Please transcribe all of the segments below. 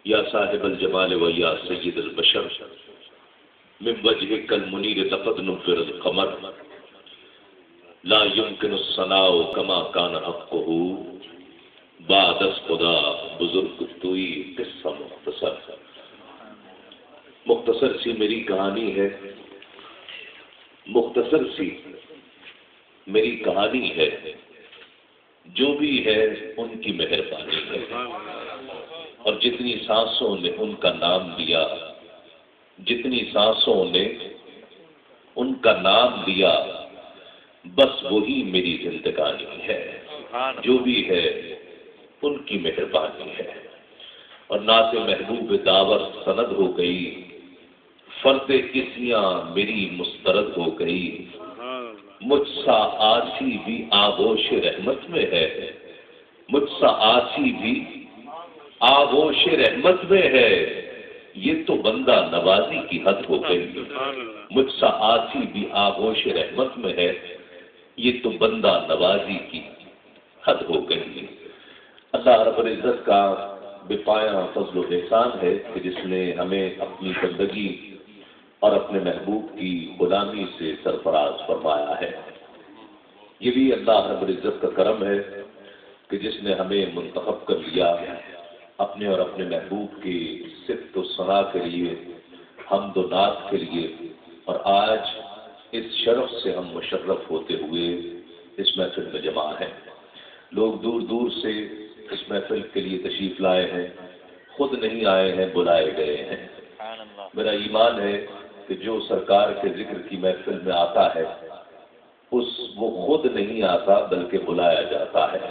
یا صاحب الجمال و یا سید البشر من وجهك المنیر لقد نفر القمر لا يمكن الثناء كما كان حقه بعد از خدا بزرگ توئی قصہ مختصر سی میری کہانی ہے، مختصر سی میری کہانی ہے، جو بھی ہے ان کی مہربانی ہے، اور جتنی سانسوں نے ان کا نام لیا، جتنی سانسوں نے ان کا نام لیا، بس وہی میری زندگانی ہے، جو بھی ہے ان کی مہربانی ہے۔ اور نعت محبوب داور سند ہو گئی، فرد کسیاں میری مسترد ہو گئی، مجھ سا آسی بھی آغوش رحمت میں ہے، مجھ سا آسی بھی آغوش رحمت میں ہے، یہ تو بندہ نوازی کی حد ہو گئی، مجھ سا آسی بھی آغوش رحمت میں ہے، یہ تو بندہ نوازی کی حد ہو گئی۔ اللہ رب العزت کا بے پایاں فضل و احسان ہے کہ جس نے ہمیں اپنی بندگی اور اپنے محبوب کی غلامی سے سرفراز فرمایا ہے۔ یہ بھی اللہ رب العزت کا کرم ہے کہ جس نے ہمیں منتخب کر لیا اپنے اور اپنے محبوب کی صفت و ثنا کے لیے، حمد و نعت کے لیے، اور آج اس شرف سے ہم مشرف ہوتے ہوئے اس محفل میں جمع ہیں۔ لوگ دور دور سے اس محفل کے لیے تشریف لائے ہیں، خود نہیں آئے ہیں، بلائے گئے ہیں۔ میرا ایمان ہے کہ جو سرکار کے ذکر کی محفل میں آتا ہے وہ خود نہیں آتا بلکہ بلایا جاتا ہے۔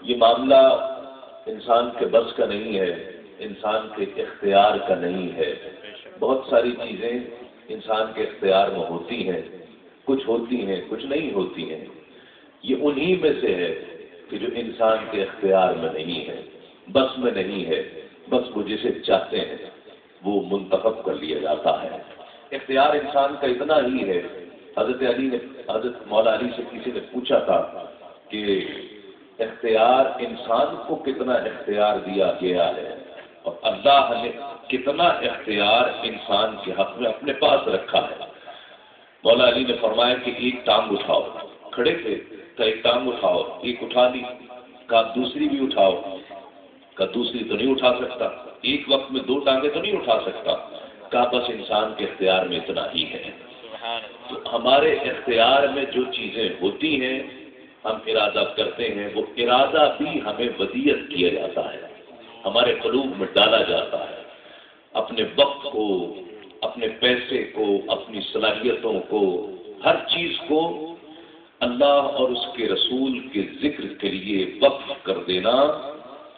یہ معاملہ انسان کے بس کا نہیں ہے، انسان کے اختیار کا نہیں ہے۔ بہت ساری چیزیں انسان کے اختیار میں ہوتی ہیں، کچھ ہوتی ہیں، کچھ نہیں ہوتی ہیں۔ یہ انہی میں سے ہے کہ جو انسان کے اختیار میں نہیں ہے، بس میں نہیں ہے، بس وہ جسے چاہتے ہیں وہ منتخب کر لیا جاتا ہے۔ اختیار انسان کا اتنا ہی ہے، حضرت مولا علی سے کسی نے پوچھا تھا کہ اختیار انسان کو کتنا اختیار دیا گیا ہے اور اللہ نے کتنا اختیار انسان کے حق میں اپنے پاس رکھا ہے۔ مولا علی نے فرمایا کہ ایک ٹانگ اٹھاؤ، کھڑے تھے کہ ایک ٹانگ اٹھاؤ، ایک اٹھا لی، کہا دوسری بھی اٹھاؤ، کہا دوسری تو نہیں اٹھا سکتا، ایک وقت میں دو ٹانگیں تو نہیں اٹھا سکتا، کہا بس انسان کے اختیار میں اتنا ہی ہے۔ تو ہمارے اختیار میں جو چیزیں ہوتی ہیں ہم ارادہ کرتے ہیں، وہ ارادہ بھی ہمیں ودیعت کیا جاتا ہے، ہمارے قلوب میں ڈالا جاتا ہے۔ اپنے وقت کو، اپنے پیسے کو، اپنی صلاحیتوں کو، ہر چیز کو اللہ اور اس کے رسول کے ذکر کے لیے وقف کر دینا،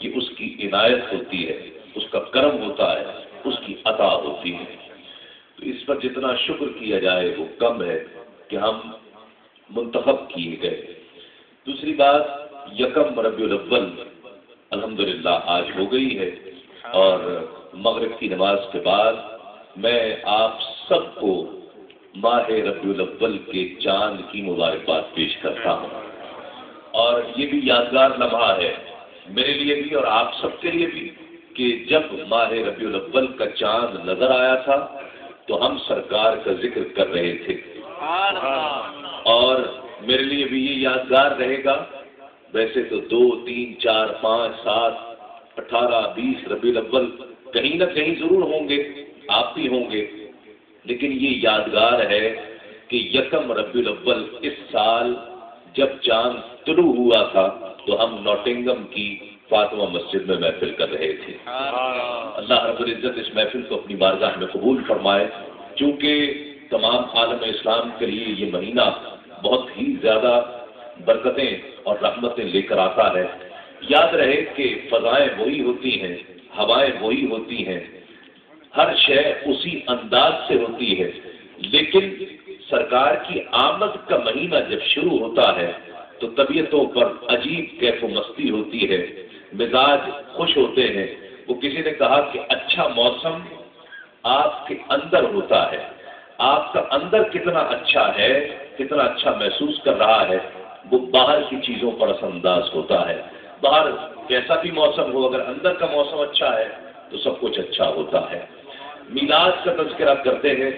یہ اس کی عنایت ہوتی ہے، اس کا کرم ہوتا ہے، اس کی عطا ہوتی ہے۔ تو اس پر جتنا شکر کیا جائے وہ کم ہے کہ ہم منتخب کیے گئے۔ دوسری بات، یکم ربیع الاول الحمدللہ آج ہو گئی ہے، اور مغرب کی نماز کے بعد میں آپ سب کو ماہ ربیع الاول کے چاند کی مبارکباد پیش کرتا ہوں۔ اور یہ بھی یادگار لمحہ ہے میرے لیے بھی اور آپ سب کے لیے بھی کہ جب ماہ ربیع الاول کا چاند نظر آیا تھا تو ہم سرکار کا ذکر کر رہے تھے، اور میرے لیے بھی یہ یادگار رہے گا۔ ویسے تو 2، 3، 4، 5، 7، 18، 20 ربیع الاول کہیں نہ کہیں ضرور ہوں گے، آپ بھی ہوں گے، لیکن یہ یادگار ہے کہ یکم ربیع الاول اس سال جب چاند طلوع ہوا تھا تو ہم نوٹنگم کی فاطمہ مسجد میں محفل کر رہے تھے۔ اللہ رب العزت اس محفل کو اپنی بارگاہ میں قبول فرمائے۔ چونکہ تمام عالم اسلام کے لیے یہ مہینہ بہت ہی زیادہ برکتیں اور رحمتیں لے کر آتا ہے۔ یاد رہے کہ فضائیں وہی ہوتی ہیں، ہوائیں وہی ہوتی ہیں، ہر شے اسی انداز سے ہوتی ہے، لیکن سرکار کی آمد کا مہینہ جب شروع ہوتا ہے تو طبیعتوں پر عجیب کیف و مستی ہوتی ہے، مزاج خوش ہوتے ہیں۔ وہ کسی نے کہا کہ اچھا موسم آپ کے اندر ہوتا ہے، آپ کا اندر کتنا اچھا ہے، کتنا اچھا محسوس کر رہا ہے، وہ باہر کی چیزوں پر اثر انداز ہوتا ہے۔ باہر کیسا بھی موسم ہو، اگر اندر کا موسم اچھا ہے تو سب کچھ اچھا ہوتا ہے۔ میلاد کا تذکرہ کرتے ہیں،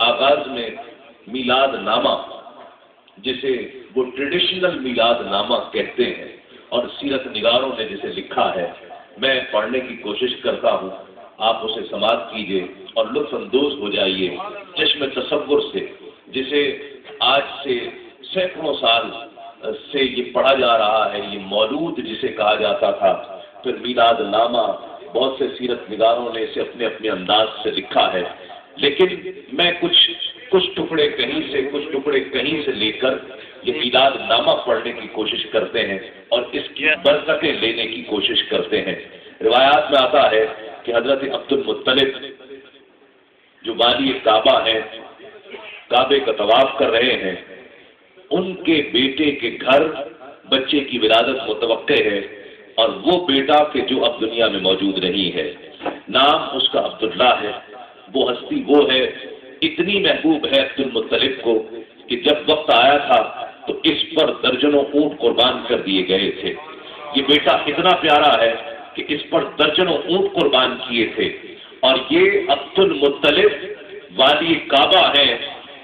آغاز میں میلاد نامہ جسے وہ ٹریڈیشنل میلاد نامہ کہتے ہیں اور سیرت نگاروں نے جسے لکھا ہے، میں پڑھنے کی کوشش کرتا ہوں، آپ اسے سماعت کیجئے اور لطف اندوز ہو جائیے چشم تصور سے، جسے آج سے سینکڑوں سال سے یہ پڑھا جا رہا ہے، یہ مولود جسے کہا جاتا تھا، پھر میلاد نامہ بہت سے سیرت نگاروں نے اسے اپنے اپنے انداز سے لکھا ہے، لیکن میں کچھ ٹکڑے کہیں سے کچھ ٹکڑے کہیں سے لے کر یہ میلاد نامہ پڑھنے کی کوشش کرتے ہیں اور اس کی برکتیں لینے کی کوشش کرتے ہیں۔ روایات میں آتا ہے کہ حضرت عبد المطلب جو والی کعبہ ہیں، کعبے کا طواف کر رہے ہیں، ان کے بیٹے کے گھر بچے کی ولادت متوقع ہے، اور وہ بیٹا کہ جو اب دنیا میں موجود نہیں ہے، نام اس کا عبداللہ ہے، وہ ہستی وہ ہے، اتنی محبوب ہے عبد المطلب کو کہ جب وقت آیا تھا تو اس پر درجنوں اونٹ قربان کر دیے گئے تھے۔ یہ بیٹا اتنا پیارا ہے کہ اس پر درجنوں اونٹ قربان کیے تھے، اور یہ عبد المطلب والی کعبہ ہے،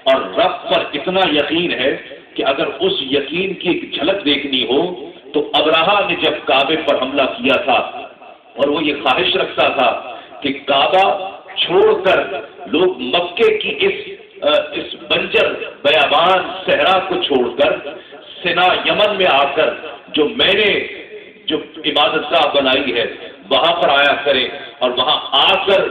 اور رب پر اتنا یقین ہے کہ اگر اس یقین کی ایک جھلک دیکھنی ہو تو ابرہہ نے جب کعبے پر حملہ کیا تھا اور وہ یہ خواہش رکھتا تھا کہ کعبہ چھوڑ کر لوگ مکے کی اس بنجر بیابان صحرا کو چھوڑ کر سنا یمن میں آ کر جو میں نے جو عبادت گاہ بنائی ہے وہاں پر آیا کرے اور وہاں آ کر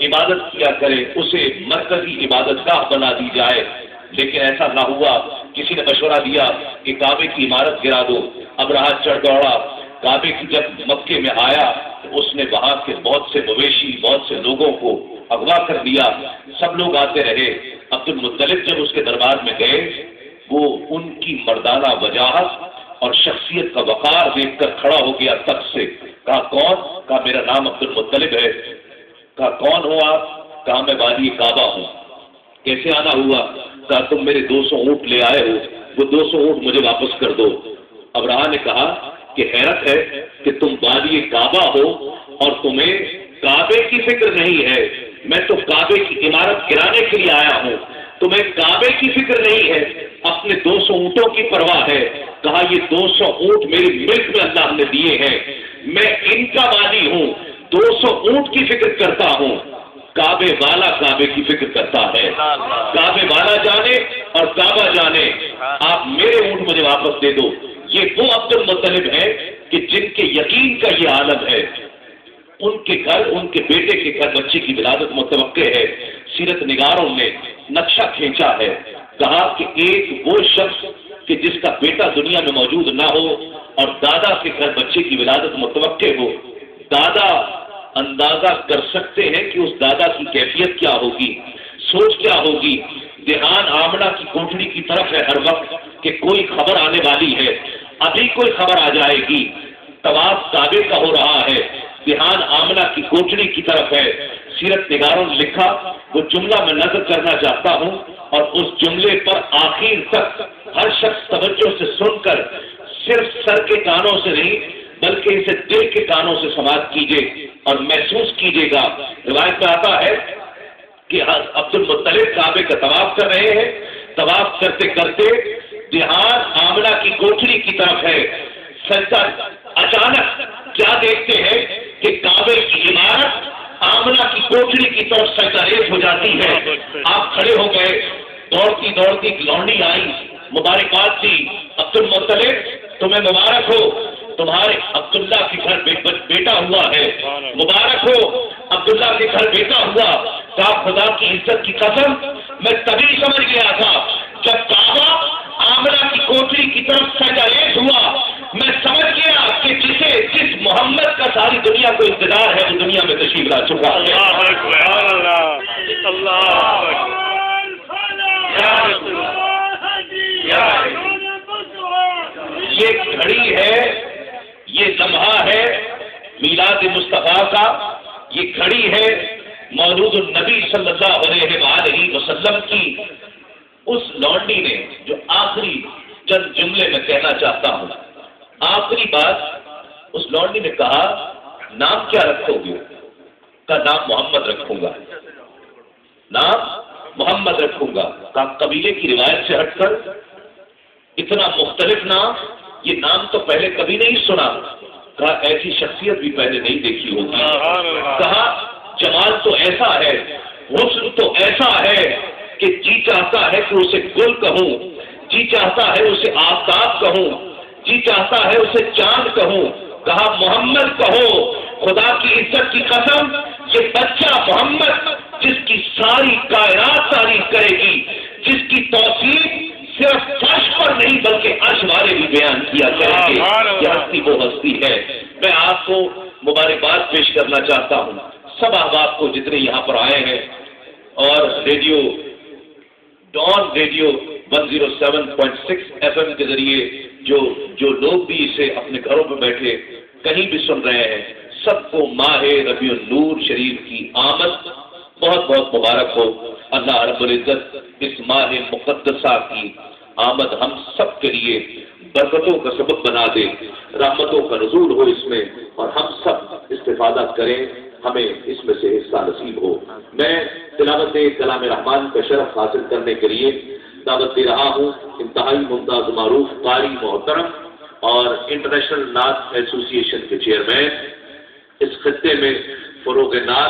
عبادت کیا کرے، اسے مرکزی عبادت گاہ بنا دی جائے، لیکن ایسا نہ ہوا۔ کسی نے مشورہ دیا کہ کعبے کی عمارت گرا دو، ابرہہ چڑھ دوڑا، کعبے کی جب مکے میں آیا تو اس نے وہاں کے بہت سے مویشی، بہت سے لوگوں کو اغوا کر دیا، سب لوگ آتے رہے۔ عبد المطلب جب اس کے دربار میں گئے، وہ ان کی مردانہ وجاہت اور شخصیت کا وقار دیکھ کر کھڑا ہو گیا تخت سے، کہا کون؟ کہا میرا نام عبد المطلب ہے۔ کہا کون ہو آپ؟ کہا میں والی کعبہ ہوں۔ کیسے آنا ہوا؟ کہا تم میرے 200 اونٹ لے آئے ہو، وہ 200 اونٹ مجھے واپس کر دو۔ ابرہہ نے کہا کہ حیرت ہے کہ تم والی کعبہ ہو اور تمہیں کعبے کی فکر نہیں ہے، میں تو کعبے کی عمارت گرانے کے لیے آیا ہوں، تمہیں کعبے کی فکر نہیں ہے، اپنے 200 اونٹوں کی پرواہ ہے۔ کہا یہ 200 اونٹ میری ملک میں اللہ نے دیے ہیں، میں ان کا والی ہوں، 200 اونٹ کی فکر کرتا ہوں، کعبے والا کعبے کی فکر کرتا ہے۔ کعبے والا جانے اور کعبہ جانے، آپ میرے اونٹ مجھے واپس دے دو۔ یہ وہ عبد المطلب ہے کہ جن کے یقین کا یہ عالم ہے، ان کے گھر، ان کے بیٹے کے گھر بچے کی ولادت متوقع ہے۔ سیرت نگاروں نے نقشہ کھینچا ہے، کہا کہ ایک وہ شخص کہ جس کا بیٹا دنیا میں موجود نہ ہو اور دادا کے گھر بچے کی ولادت متوقع ہو، دادا اندازہ کر سکتے ہیں کہ اس دادا کی کیفیت کیا ہوگی، سوچ کیا ہوگی۔ دھیان آمنہ کی کوٹڑی کی طرف ہے ہر وقت کہ کوئی خبر آنے والی ہے، ابھی کوئی خبر آ جائے گی۔ طواف کعبے کا ہو رہا ہے، دھیان آمنہ کی کوٹڑی کی طرف ہے۔ سیرت نگاروں نے لکھا، وہ جملہ میں نقل کرنا چاہتا ہوں، اور اس جملے پر آخر تک ہر شخص توجہ سے سن کر صرف سر کے کانوں سے نہیں بلکہ اسے دل کے کانوں سے سماعت کیجیے اور محسوس کیجیے گا۔ روایت میں آتا ہے کہ عبد المطلب کعبے کا طواف کر رہے ہیں، طواف کرتے کرتے دھیان آمنہ کی کوٹڑی کی طرف ہے، سجدہ اچانک کیا دیکھتے ہیں کہ کعبے کی عمارت آمنہ کی کوٹڑی کی طرف سجدہ ریز ہو جاتی ہے۔ آپ کھڑے ہو گئے، دوڑتی دوڑتی لونڈی آئی، مبارکباد دی، عبد المطلب تمہیں مبارک ہو، تمہارے عبداللہ کے گھر بیٹا ہوا ہے، مبارک ہو، عبداللہ کے گھر بیٹا ہوا۔ کہا خدا کی عزت کی قسم، میں تبھی سمجھ گیا تھا جب کعبہ آمنہ کی کوٹڑی کی طرف سجدہ ریز ہوا، میں سمجھ گیا کہ جس محمد کا ساری دنیا کو انتظار ہے وہ دنیا میں تشریف لا چکا ہے۔ یہ گھڑی ہے، یہ لمحہ ہے میلاد مصطفیٰ کا، یہ گھڑی ہے مولود النبی صلی اللہ علیہ وآلہ وسلم کی۔ اس لونڈی نے جو آخری چند جملے میں کہنا چاہتا ہوں، آخری بات اس لونڈی نے کہا نام کیا رکھو گے؟ کہا نام محمد رکھوں گا، نام محمد رکھوں گا۔ کہا قبیلے کی روایت سے ہٹ کر اتنا مختلف نام، یہ نام تو پہلے کبھی نہیں سنا۔ کہا ایسی شخصیت بھی پہلے نہیں دیکھی ہوگی۔ کہا جمال تو ایسا ہے، حسن تو ایسا ہے کہ جی چاہتا ہے کہ اسے گل کہوں، جی چاہتا ہے اسے آفتاب کہوں، جی چاہتا ہے اسے چاند کہوں۔ کہا محمد کہو، خدا کی عزت کی قسم یہ بچہ محمد جس کی ساری کائنات تعریف کرے گی، جس کی توصیف صرف فرش پر نہیں بلکہ عرش والے بھی بیان کیا کریں گے، یہ ہستی وہ ہستی ہے۔ میں آپ کو مبارکباد پیش کرنا چاہتا ہوں سب احباب کو جتنے یہاں پر آئے ہیں، اور ریڈیو ڈان ریڈیو 107.6 FM کے ذریعے جو لوگ بھی اسے اپنے گھروں پہ بیٹھے کہیں بھی سن رہے ہیں، سب کو ماہ ربیع النور شریف کی آمد بہت بہت مبارک ہو۔ اللہ رب العزت اس ماہ مقدسہ کی آمد ہم سب کے لیے برکتوں کا سبب بنا دے، رحمتوں کا نزول ہو اس میں، اور ہم سب استفادہ کریں، ہمیں اس میں سے حصہ نصیب ہو۔ میں تلاوت کلام رحمان کا شرف حاصل کرنے کے لیے دعوت دے رہا ہوں انتہائی ممتاز معروف قاری محترم اور انٹرنیشنل نعت ایسوسی ایشن کے چیئرمین، اس خطے میں فروغ نعت